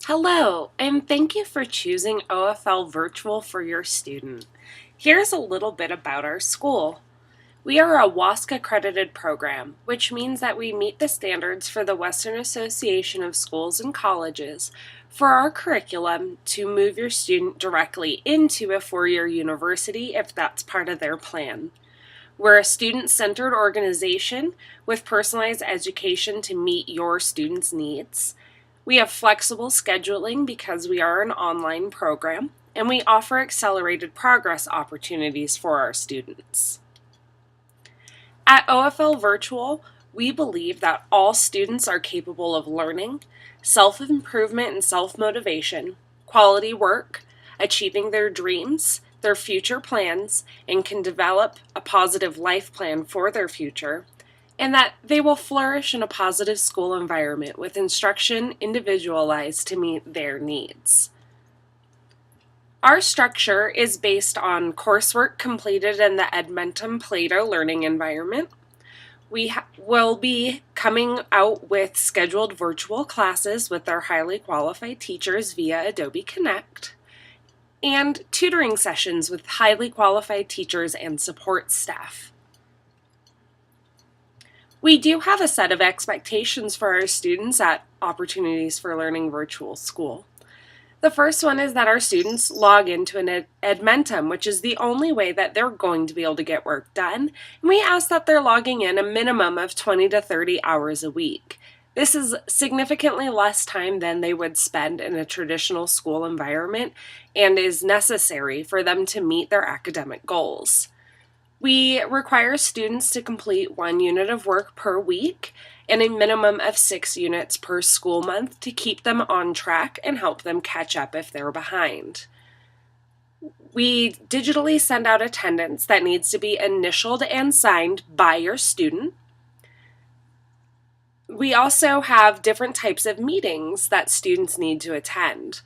Hello, and thank you for choosing OFL Virtual for your student. Here's a little bit about our school. We are a WASC accredited program, which means that we meet the standards for the Western Association of Schools and Colleges for our curriculum to move your student directly into a four-year university if that's part of their plan. We're a student-centered organization with personalized education to meet your students' needs. We have flexible scheduling because we are an online program, and we offer accelerated progress opportunities for our students. At OFL Virtual, we believe that all students are capable of learning, self-improvement and self-motivation, quality work, achieving their dreams, their future plans, and can develop a positive life plan for their future, and that they will flourish in a positive school environment with instruction individualized to meet their needs. Our structure is based on coursework completed in the Edmentum Plato learning environment. We will be coming out with scheduled virtual classes with our highly qualified teachers via Adobe Connect, and tutoring sessions with highly qualified teachers and support staff. We do have a set of expectations for our students at Opportunities for Learning Virtual School. The first one is that our students log into an Edmentum, which is the only way that they're going to be able to get work done, and we ask that they're logging in a minimum of 20 to 30 hours a week. This is significantly less time than they would spend in a traditional school environment and is necessary for them to meet their academic goals. We require students to complete 1 unit of work per week and a minimum of 6 units per school month to keep them on track and help them catch up if they're behind. We digitally send out attendance that needs to be initialed and signed by your student. We also have different types of meetings that students need to attend.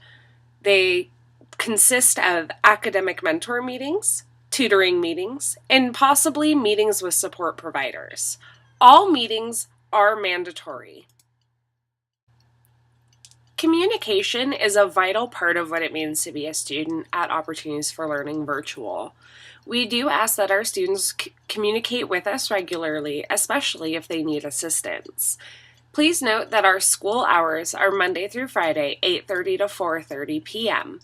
They consist of academic mentor meetings, tutoring meetings, and possibly meetings with support providers. All meetings are mandatory. Communication is a vital part of what it means to be a student at Opportunities for Learning Virtual. We do ask that our students communicate with us regularly, especially if they need assistance. Please note that our school hours are Monday through Friday, 8:30 to 4:30 p.m.,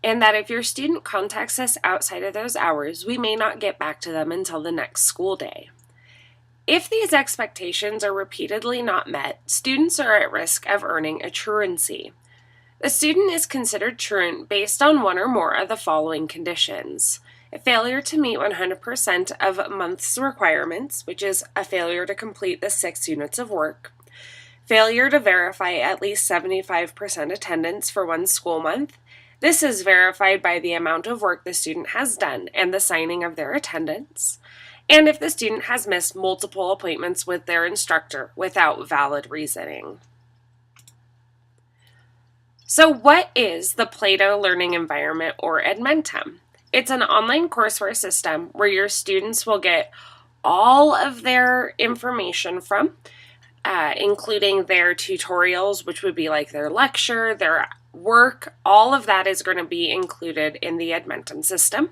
and that if your student contacts us outside of those hours, we may not get back to them until the next school day. If these expectations are repeatedly not met, students are at risk of earning a truancy. The student is considered truant based on one or more of the following conditions: a failure to meet 100% of a month's requirements, which is a failure to complete the 6 units of work, failure to verify at least 75% attendance for 1 school month. This is verified by the amount of work the student has done and the signing of their attendance, and if the student has missed multiple appointments with their instructor without valid reasoning. So what is the Plato Learning Environment, or Edmentum? It's an online courseware system where your students will get all of their information from, including their tutorials, which would be like their lecture, their work. All of that is going to be included in the Edmentum system.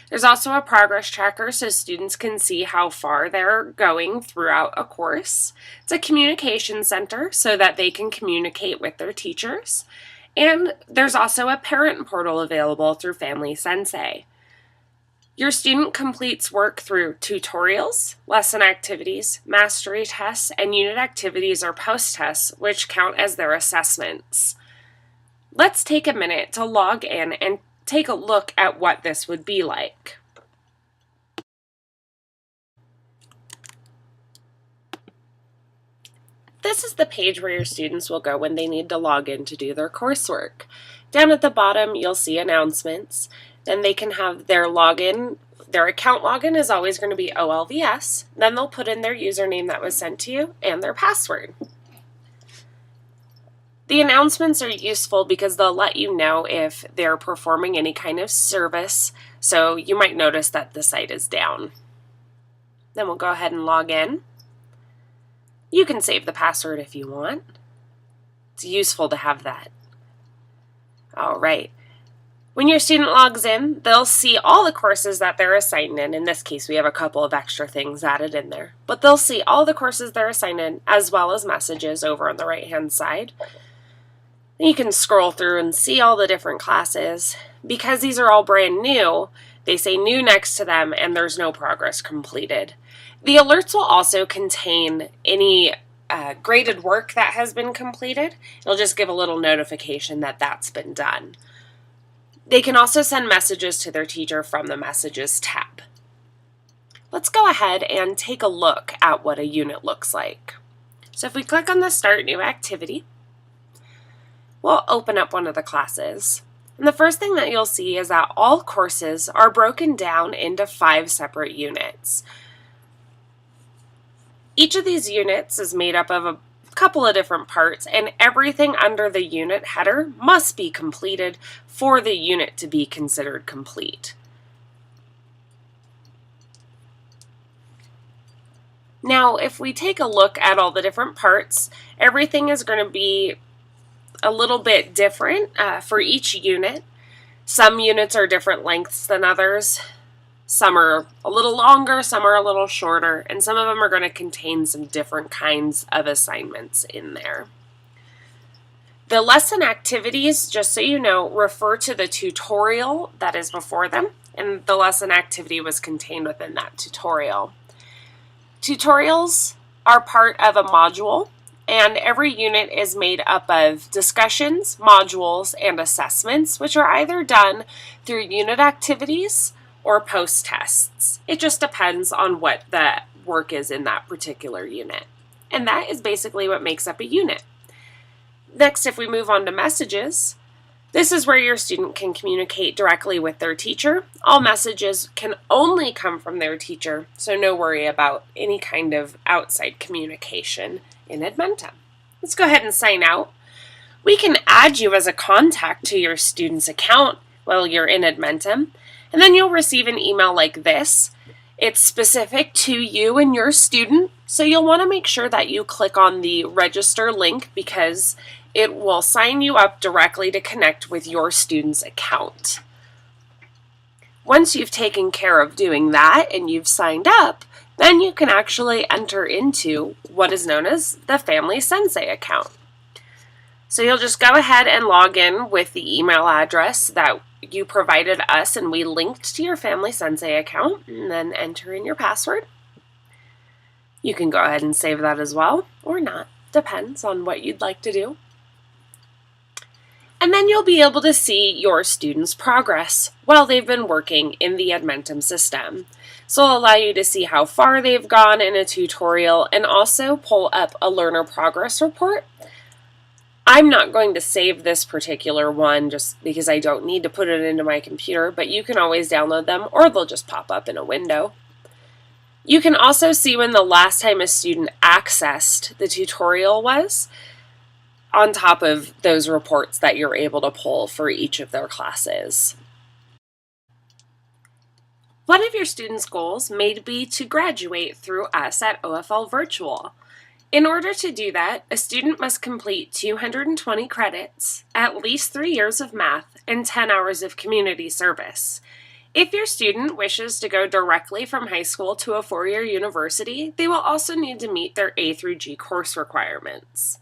There's also a progress tracker so students can see how far they're going throughout a course. It's a communication center so that they can communicate with their teachers. And there's also a parent portal available through Family Sensei. Your student completes work through tutorials, lesson activities, mastery tests, and unit activities or post-tests, which count as their assessments. Let's take a minute to log in and take a look at what this would be like. This is the page where your students will go when they need to log in to do their coursework. Down at the bottom, you'll see announcements. Then they can have their login. Their account login is always going to be OLVS. Then they'll put in their username that was sent to you and their password. The announcements are useful because they'll let you know if they're performing any kind of service, so you might notice that the site is down. Then we'll go ahead and log in. You can save the password if you want. It's useful to have that. All right. When your student logs in, they'll see all the courses that they're assigned in. In this case, we have a couple of extra things added in there. But they'll see all the courses they're assigned in, as well as messages over on the right-hand side. You can scroll through and see all the different classes. Because these are all brand new, they say new next to them and there's no progress completed. The alerts will also contain any graded work that has been completed. It'll just give a little notification that that's been done. They can also send messages to their teacher from the Messages tab. Let's go ahead and take a look at what a unit looks like. So if we click on the Start New Activity, we'll open up one of the classes. And the first thing that you'll see is that all courses are broken down into 5 separate units. Each of these units is made up of a couple of different parts, and everything under the unit header must be completed for the unit to be considered complete. Now, if we take a look at all the different parts, everything is going to be a little bit different for each unit. Some units are different lengths than others. Some are a little longer, some are a little shorter, and some of them are going to contain some different kinds of assignments in there. The lesson activities, just so you know, refer to the tutorial that is before them, and the lesson activity was contained within that tutorial. Tutorials are part of a module, and every unit is made up of discussions, modules, and assessments, which are either done through unit activities or post-tests. It just depends on what the work is in that particular unit. And that is basically what makes up a unit. Next, if we move on to messages, this is where your student can communicate directly with their teacher. All messages can only come from their teacher, so no worry about any kind of outside communication in Edmentum. Let's go ahead and sign out. We can add you as a contact to your student's account while you're in Edmentum, and then you'll receive an email like this. It's specific to you and your student, so you'll want to make sure that you click on the register link because it will sign you up directly to connect with your student's account. Once you've taken care of doing that and you've signed up, then you can actually enter into what is known as the Family Sensei account. So you'll just go ahead and log in with the email address that you provided us and we linked to your Family Sensei account, and then enter in your password. You can go ahead and save that as well, or not, depends on what you'd like to do. And then you'll be able to see your students' progress while they've been working in the Edmentum system. So it'll allow you to see how far they've gone in a tutorial and also pull up a learner progress report. I'm not going to save this particular one just because I don't need to put it into my computer, but you can always download them or they'll just pop up in a window. You can also see when the last time a student accessed the tutorial was on top of those reports that you're able to pull for each of their classes. One of your students' goals may be to graduate through us at OFL Virtual. In order to do that, a student must complete 220 credits, at least 3 years of math, and 10 hours of community service. If your student wishes to go directly from high school to a 4-year university, they will also need to meet their A through G course requirements.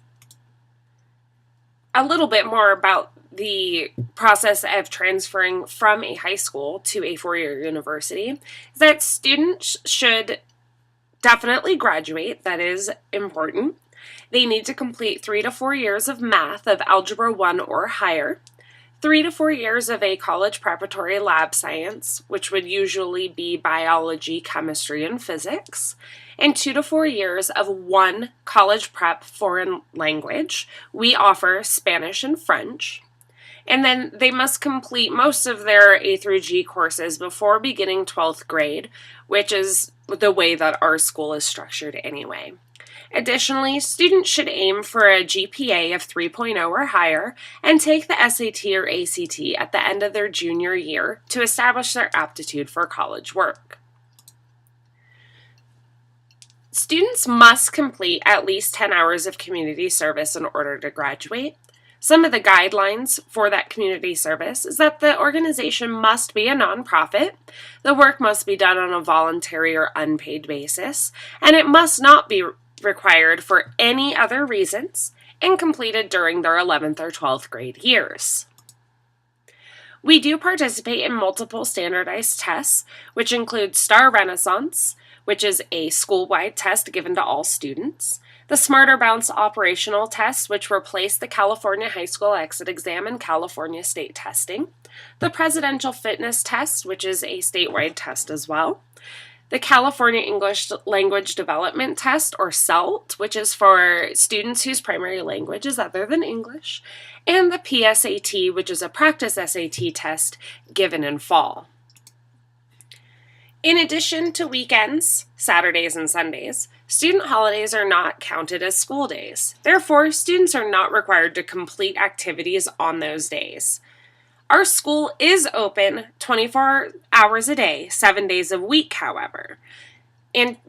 A little bit more about the process of transferring from a high school to a 4-year university is that students should definitely graduate. That is important. They need to complete 3 to 4 years of math of Algebra 1 or higher, 3 to 4 years of a college preparatory lab science, which would usually be biology, chemistry, and physics, and 2 to 4 years of one college prep foreign language. We offer Spanish and French. And then they must complete most of their A through G courses before beginning 12th grade, which is the way that our school is structured anyway. Additionally, students should aim for a GPA of 3.0 or higher and take the SAT or ACT at the end of their junior year to establish their aptitude for college work. Students must complete at least 10 hours of community service in order to graduate. Some of the guidelines for that community service is that the organization must be a nonprofit, the work must be done on a voluntary or unpaid basis, and it must not be required for any other reasons and completed during their 11th or 12th grade years. We do participate in multiple standardized tests, which include STAR Renaissance, which is a school-wide test given to all students, the Smarter Bounce Operational Test, which replaced the California High School Exit Exam and California State Testing, the Presidential Fitness Test, which is a statewide test as well, the California English Language Development Test, or CELT, which is for students whose primary language is other than English, and the PSAT, which is a practice SAT test given in fall. In addition to weekends, Saturdays and Sundays, student holidays are not counted as school days. Therefore, students are not required to complete activities on those days. Our school is open 24 hours a day, 7 days a week, however.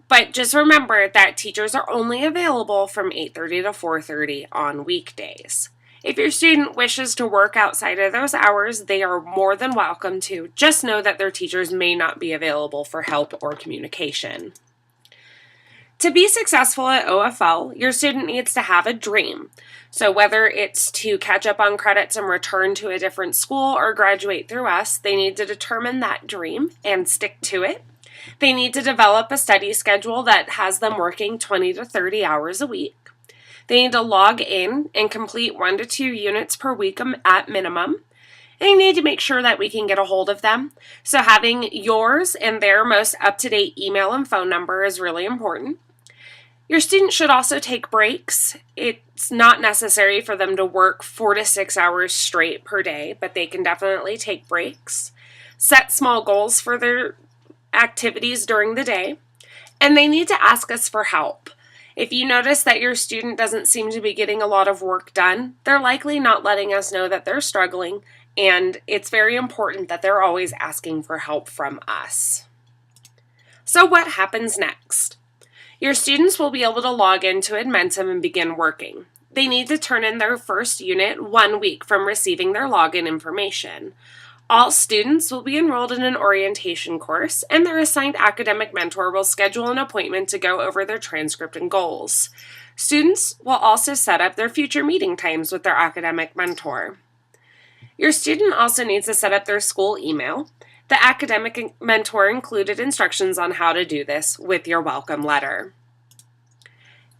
But just remember that teachers are only available from 8:30 to 4:30 on weekdays. If your student wishes to work outside of those hours, they are more than welcome to. Just know that their teachers may not be available for help or communication. To be successful at OFL, your student needs to have a dream. So whether it's to catch up on credits and return to a different school or graduate through us, they need to determine that dream and stick to it. They need to develop a study schedule that has them working 20 to 30 hours a week. They need to log in and complete 1 to 2 units per week at minimum. They need to make sure that we can get a hold of them. So having yours and their most up-to-date email and phone number is really important. Your student should also take breaks. It's not necessary for them to work 4 to 6 hours straight per day, but they can definitely take breaks. Set small goals for their activities during the day, and they need to ask us for help. If you notice that your student doesn't seem to be getting a lot of work done, they're likely not letting us know that they're struggling, and it's very important that they're always asking for help from us. So what happens next? Your students will be able to log into Edmentum and begin working. They need to turn in their first unit 1 week from receiving their login information. All students will be enrolled in an orientation course, and their assigned academic mentor will schedule an appointment to go over their transcript and goals. Students will also set up their future meeting times with their academic mentor. Your student also needs to set up their school email. The academic mentor included instructions on how to do this with your welcome letter.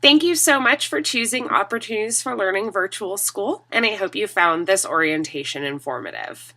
Thank you so much for choosing Opportunities for Learning Virtual School, and I hope you found this orientation informative.